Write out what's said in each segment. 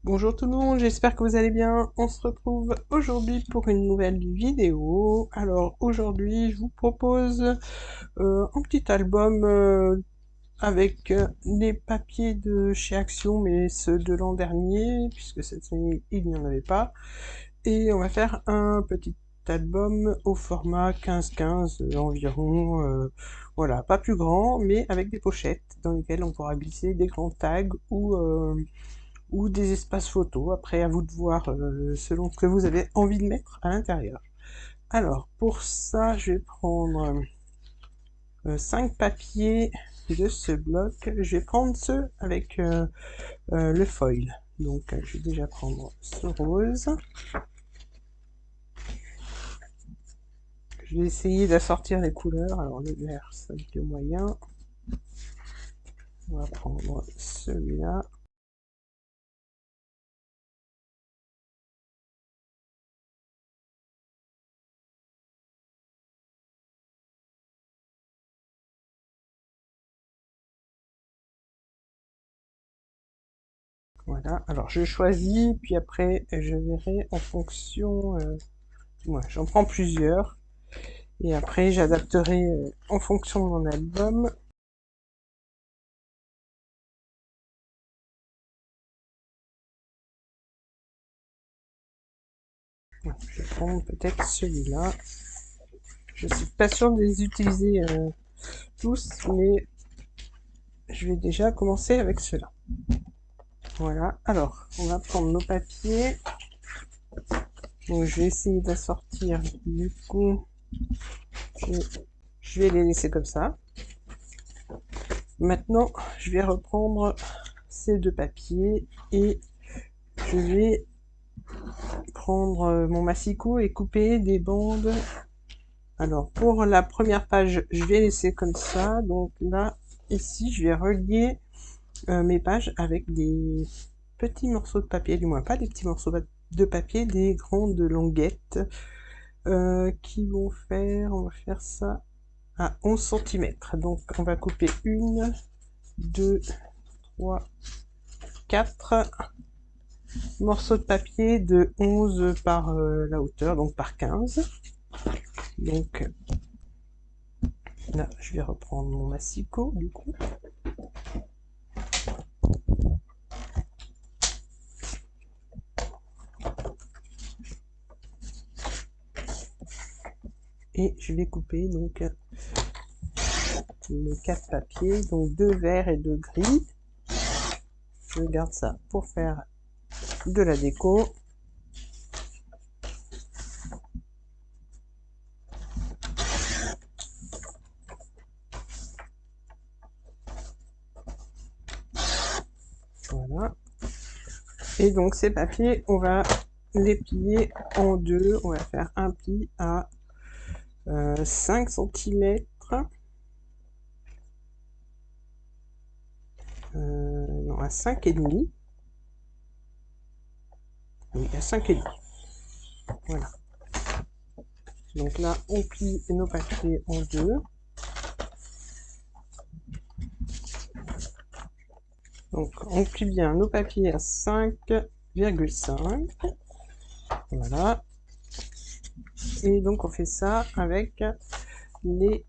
Bonjour tout le monde, j'espère que vous allez bien. On se retrouve aujourd'hui pour une nouvelle vidéo. Alors aujourd'hui, je vous propose un petit album avec les papiers de chez Action, mais ceux de l'an dernier, puisque cette année il n'y en avait pas. Et on va faire un petit album au format 15-15 environ. Voilà, pas plus grand, mais avec des pochettes dans lesquelles on pourra glisser des grands tags ou des espaces photos. Après, à vous de voir selon ce que vous avez envie de mettre à l'intérieur. Alors, pour ça, je vais prendre 5 papiers de ce bloc. Je vais prendre ceux avec le foil. Donc, je vais déjà prendre ce rose. Je vais essayer d'assortir les couleurs. Alors, le vert, ça va être le moyen. On va prendre celui-là. Voilà, alors je choisis, puis après je verrai en fonction... ouais, j'en prends plusieurs. Et après, j'adapterai en fonction de mon album. Je vais prendre peut-être celui-là. Je suis pas sûre de les utiliser tous, mais je vais déjà commencer avec ceux-là. Voilà, alors, on va prendre nos papiers. Donc, je vais essayer d'assortir, du coup, je vais les laisser comme ça. Maintenant, je vais reprendre ces deux papiers et je vais prendre mon massicot et couper des bandes. Alors, pour la première page, je vais laisser comme ça. Donc là, ici, je vais relier mes pages avec des petits morceaux de papier, du moins pas des petits morceaux de papier, des grandes languettes qui vont faire, on va faire ça à 11 cm. Donc, on va couper 1, 2, 3, 4 morceaux de papier de 11 par la hauteur, donc par 15. Donc là, je vais reprendre mon massicot, du coup. Et je vais couper donc mes 4 papiers, donc 2 verts et 2 gris. Je garde ça pour faire de la déco. Voilà. Et donc ces papiers, on va les plier en deux. On va faire un pli à 5 cm. Non, à 5,5. Oui, à 5,5. Voilà. Donc là, on plie nos papiers en deux. Donc on plie bien nos papiers à 5,5. Voilà. Et donc on fait ça avec les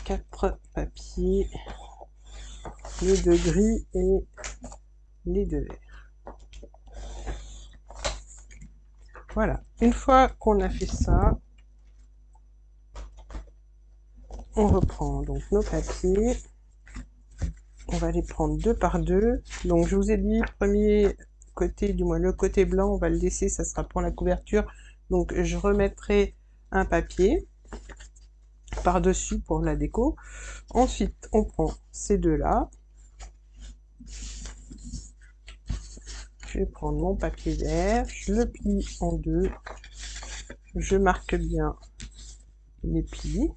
4 papiers, les 2 gris et les 2 verts. Voilà. Une fois qu'on a fait ça, on reprend donc nos papiers. On va les prendre 2 par 2. Donc je vous ai dit, premier côté, du moins le côté blanc, on va le laisser, ça sera pour la couverture. Donc je remettrai un papier par-dessus pour la déco. Ensuite, on prend ces deux-là. Je vais prendre mon papier vert, je le plie en deux. Je marque bien les plis.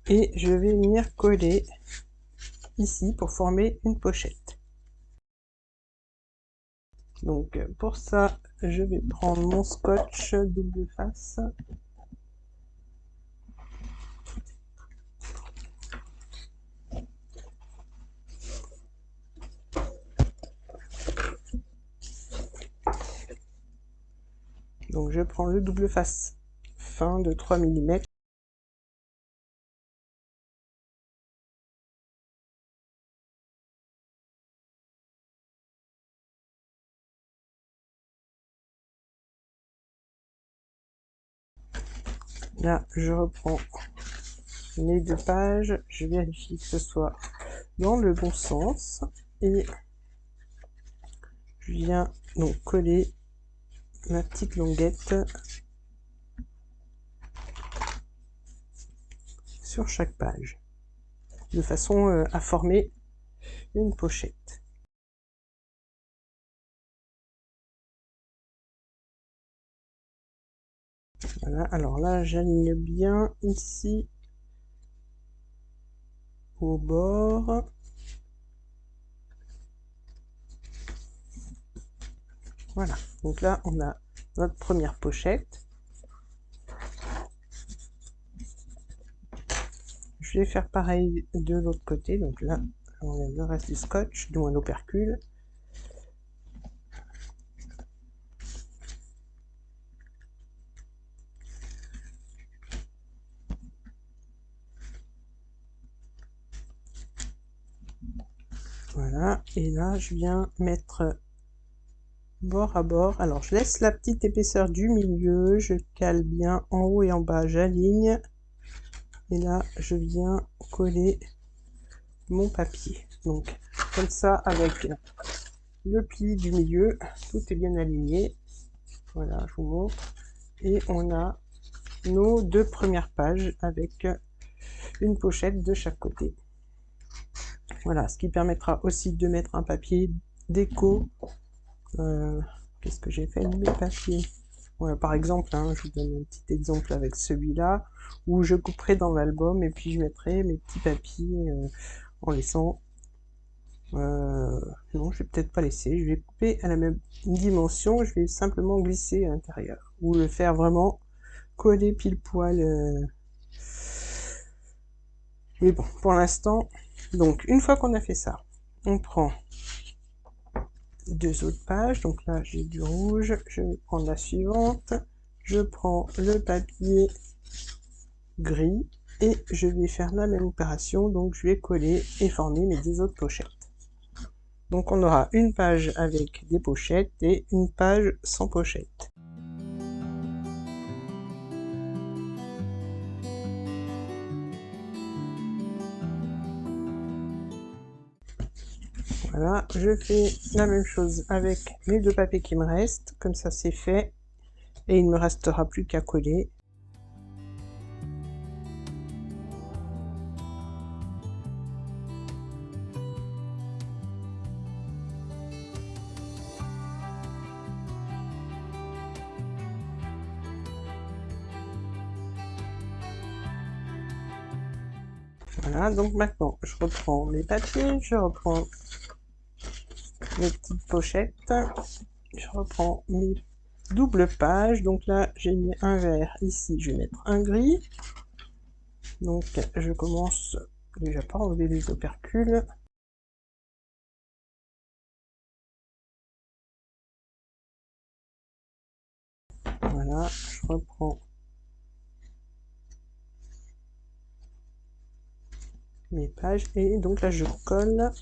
Et je vais venir coller ici pour former une pochette. Donc pour ça, je vais prendre mon scotch double face. Donc je prends le double face fin de 3 mm. Là, je reprends mes 2 pages, je vérifie que ce soit dans le bon sens et je viens donc coller ma petite languette sur chaque page de façon à former une pochette. Voilà, alors là j'aligne bien ici au bord. Voilà, donc là on a notre première pochette. Je vais faire pareil de l'autre côté, donc là on enlève le reste du scotch, du moins l'opercule. Voilà, et là je viens mettre bord à bord. Alors je laisse la petite épaisseur du milieu, je cale bien en haut et en bas, j'aligne. Et là je viens coller mon papier. Donc comme ça, avec le pli du milieu, tout est bien aligné. Voilà, je vous montre. Et on a nos 2 premières pages avec une pochette de chaque côté. Voilà, ce qui permettra aussi de mettre un papier déco. Qu'est-ce que j'ai fait de mes papiers? Voilà, par exemple, hein, je vous donne un petit exemple avec celui-là, où je couperai dans l'album et puis je mettrai mes petits papiers en laissant... non, je vais peut-être pas laisser, je vais couper à la même dimension, je vais simplement glisser à l'intérieur, ou le faire vraiment coller pile poil. Mais bon, pour l'instant, donc une fois qu'on a fait ça, on prend 2 autres pages, donc là j'ai du rouge, je vais prendre la suivante, je prends le papier gris et je vais faire la même opération, donc je vais coller et former mes 2 autres pochettes. Donc on aura une page avec des pochettes et une page sans pochette. Voilà, je fais la même chose avec les 2 papiers qui me restent, comme ça c'est fait, et il ne me restera plus qu'à coller. Voilà, donc maintenant je reprends mes papiers, je reprends mes petites pochettes, je reprends mes doubles pages, donc là j'ai mis un vert, ici je vais mettre un gris, donc je commence déjà par enlever les opercules. Voilà, je reprends mes pages et donc là je colle.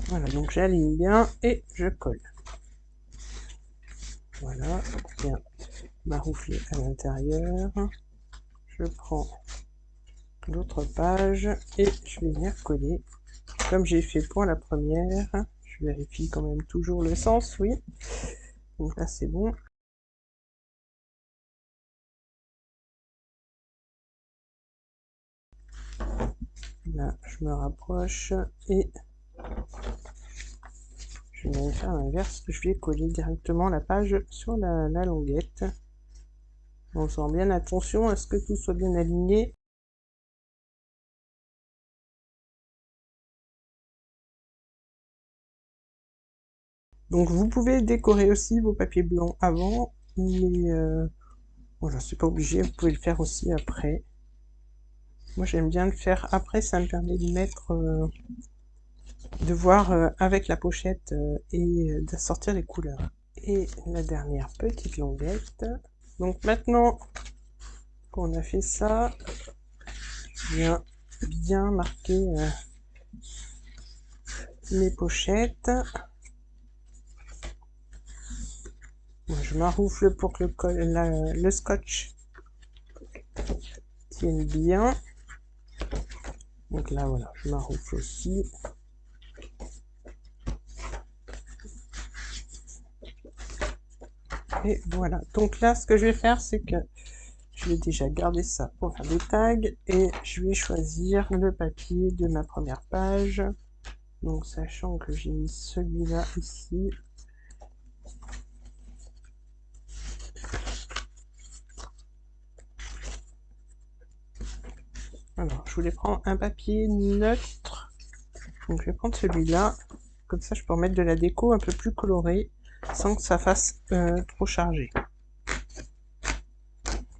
Voilà, donc j'aligne bien et je colle. Voilà, bien maroufler à l'intérieur. Je prends l'autre page et je vais venir coller comme j'ai fait pour la première. Je vérifie quand même toujours le sens, oui. Donc là c'est bon. Là je me rapproche et je vais faire l'inverse. Je vais coller directement la page sur la languette. En faisant bien attention à ce que tout soit bien aligné. Donc vous pouvez décorer aussi vos papiers blancs avant, mais voilà, c'est pas obligé, vous pouvez le faire aussi après. Moi j'aime bien le faire après, ça me permet de mettre de voir avec la pochette et de sortir les couleurs. Et la dernière petite languette. Donc maintenant qu'on a fait ça, je viens bien marquer mes pochettes. Je m'arroufle pour que le scotch tienne bien. Donc là, voilà, je m'arroufle aussi. Et voilà. Donc là, ce que je vais faire, c'est que je vais déjà garder ça pour faire des tags. Et je vais choisir le papier de ma première page. Donc, sachant que j'ai mis celui-là ici. Alors, je voulais prendre un papier neutre. Donc, je vais prendre celui-là. Comme ça, je peux remettre de la déco un peu plus colorée, sans que ça fasse trop chargé.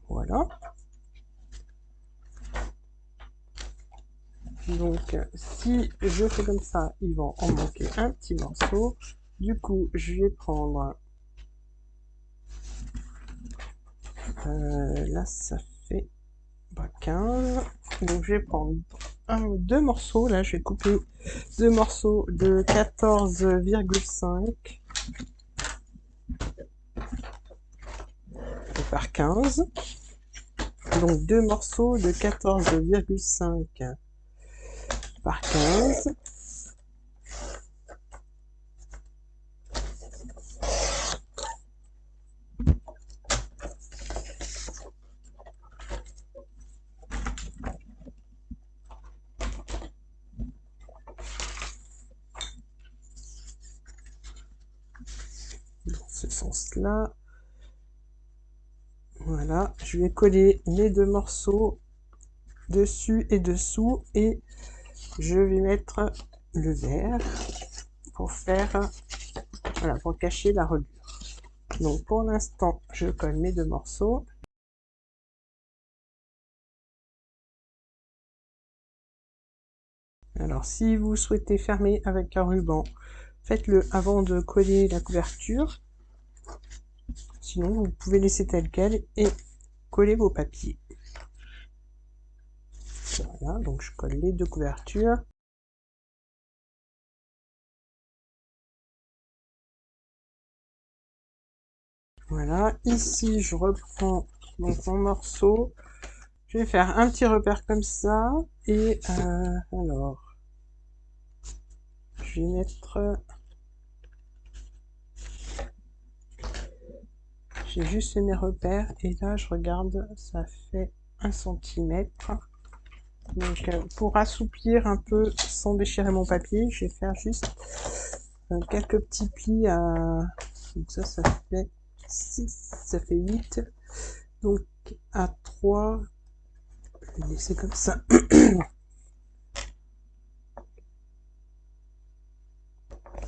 Voilà. Donc, si je fais comme ça, il va en manquer un petit morceau. Du coup, je vais prendre... là, ça fait 15. Donc, je vais prendre deux morceaux. Là, je vais couper deux morceaux de 14,5 par 15. Donc, deux morceaux de 14,5 par 15. Dans ce sens-là. Voilà, je vais coller les deux morceaux dessus et dessous et je vais mettre le vert pour faire, voilà, pour cacher la reliure. Donc pour l'instant, je colle mes deux morceaux. Alors si vous souhaitez fermer avec un ruban, faites-le avant de coller la couverture. Sinon, vous pouvez laisser tel quel et coller vos papiers. Voilà, donc je colle les deux couvertures. Voilà, ici je reprends donc mon morceau. Je vais faire un petit repère comme ça. Et alors, je vais mettre... J'ai juste fait mes repères et là je regarde, ça fait 1 cm. Donc pour assouplir un peu sans déchirer mon papier, je vais faire juste quelques petits plis à... Donc ça fait 6, ça fait 8. Donc à 3, je vais laisser comme ça.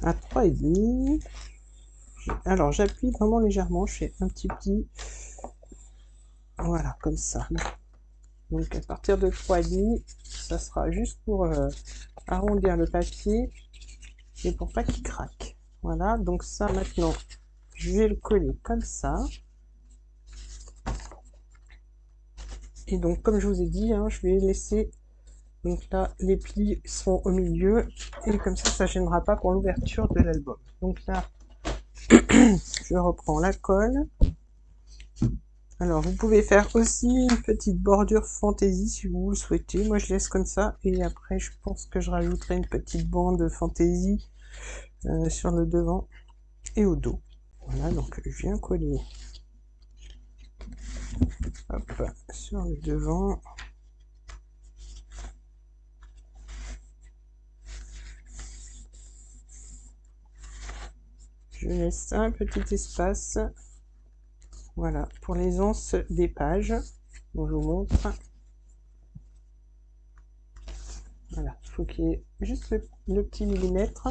À 3,5. Alors j'appuie vraiment légèrement, je fais un petit pli. Voilà, comme ça. Donc à partir de 3,5, ça sera juste pour arrondir le papier et pour pas qu'il craque. Voilà, donc ça maintenant, je vais le coller comme ça. Et donc comme je vous ai dit, hein, je vais laisser, donc là les plis seront au milieu et comme ça gênera pas pour l'ouverture de l'album. Donc là, je reprends la colle. Alors vous pouvez faire aussi une petite bordure fantaisie si vous le souhaitez. Moi je laisse comme ça et après je pense que je rajouterai une petite bande fantaisie sur le devant et au dos. Voilà, donc je viens coller hop, sur le devant. Je laisse un petit espace, voilà, pour les anses des pages. Donc je vous montre. Voilà, il faut qu'il y ait juste le petit millimètre,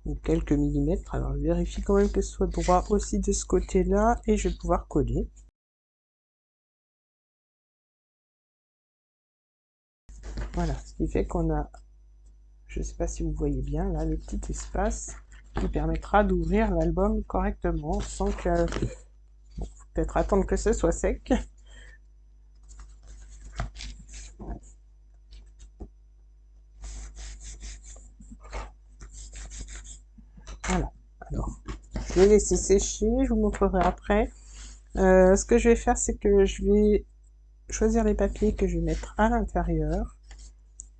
ou quelques millimètres. Alors je vérifie quand même que ce soit droit aussi de ce côté-là, et je vais pouvoir coller. Voilà, ce qui fait qu'on a... Je ne sais pas si vous voyez bien, là, le petit espace qui permettra d'ouvrir l'album correctement sans que... Bon, faut peut-être attendre que ce soit sec. Voilà. Alors, je vais laisser sécher, je vous montrerai après. Ce que je vais faire, c'est que je vais choisir les papiers que je vais mettre à l'intérieur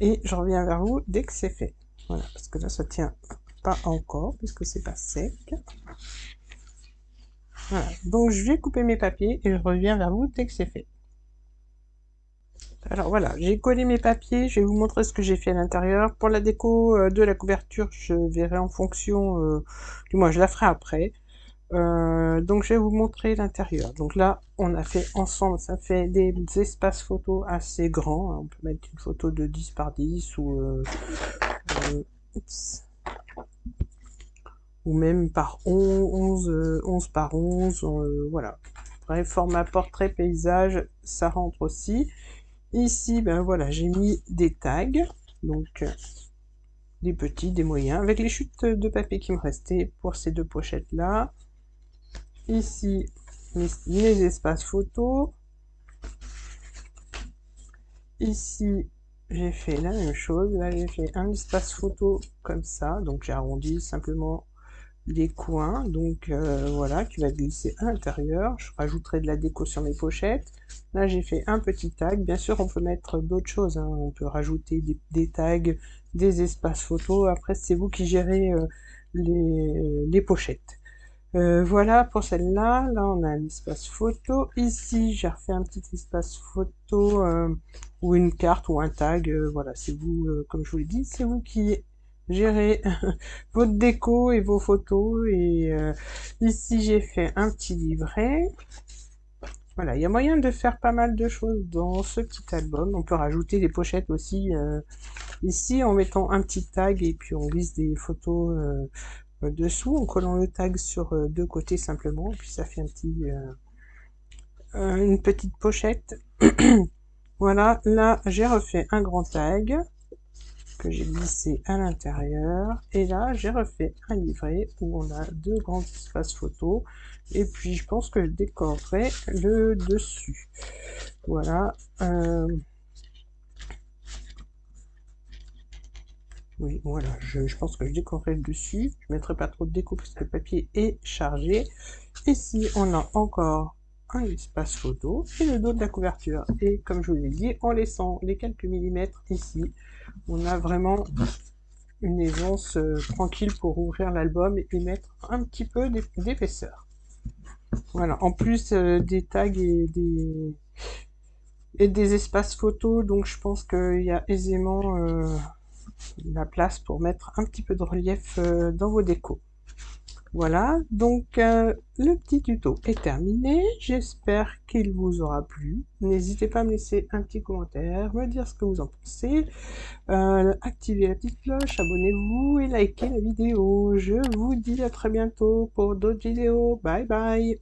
et je reviens vers vous dès que c'est fait. Voilà, parce que là, ça tient pas encore puisque c'est pas sec. Voilà, donc je vais couper mes papiers et je reviens vers vous dès que c'est fait. Alors voilà, j'ai collé mes papiers, je vais vous montrer ce que j'ai fait à l'intérieur. Pour la déco de la couverture, je verrai en fonction, du moins je la ferai après. Donc je vais vous montrer l'intérieur. Donc là, on a fait ensemble, ça fait des espaces photos assez grands. On peut mettre une photo de 10 par 10 ou même par 11 par 11, voilà. Après, format portrait, paysage, ça rentre aussi. Ici, ben voilà, j'ai mis des tags, donc des petits, des moyens, avec les chutes de papier qui me restaient pour ces deux pochettes-là. Ici, mes espaces photos. Ici, j'ai fait la même chose. Là, j'ai fait un espace photo comme ça, donc j'ai arrondi simplement les coins, donc voilà, qui va glisser à l'intérieur. Je rajouterai de la déco sur mes pochettes. Là, j'ai fait un petit tag. Bien sûr, on peut mettre d'autres choses, hein. On peut rajouter des tags, des espaces photos. Après, c'est vous qui gérez les pochettes. Voilà pour celle-là. Là, on a un espace photo. Ici, j'ai refait un petit espace photo ou une carte ou un tag. Voilà, c'est vous, comme je vous l'ai dit, c'est vous qui gérez votre déco et vos photos. Et ici, j'ai fait un petit livret. Voilà, il y a moyen de faire pas mal de choses dans ce petit album. On peut rajouter des pochettes aussi ici en mettant un petit tag et puis on glisse des photos dessous en collant le tag sur deux côtés simplement. Et puis ça fait un petit, une petite pochette. Voilà, là j'ai refait un grand tag que j'ai glissé à l'intérieur. Et là, j'ai refait un livret où on a deux grands espaces photos. Et puis, je pense que je décorerai le dessus. Voilà. Oui, voilà, je pense que je décorerai le dessus. Je ne mettrai pas trop de déco parce que le papier est chargé. Ici, on a encore un espace photo et le dos de la couverture. Et comme je vous l'ai dit, en laissant les quelques millimètres ici, on a vraiment une aisance tranquille pour ouvrir l'album et mettre un petit peu d'épaisseur. Voilà, en plus des tags et des espaces photos, donc je pense qu'il y a aisément la place pour mettre un petit peu de relief dans vos décos. Voilà, donc le petit tuto est terminé, j'espère qu'il vous aura plu. N'hésitez pas à me laisser un petit commentaire, me dire ce que vous en pensez, activez la petite cloche, abonnez-vous et likez la vidéo. Je vous dis à très bientôt pour d'autres vidéos, bye bye.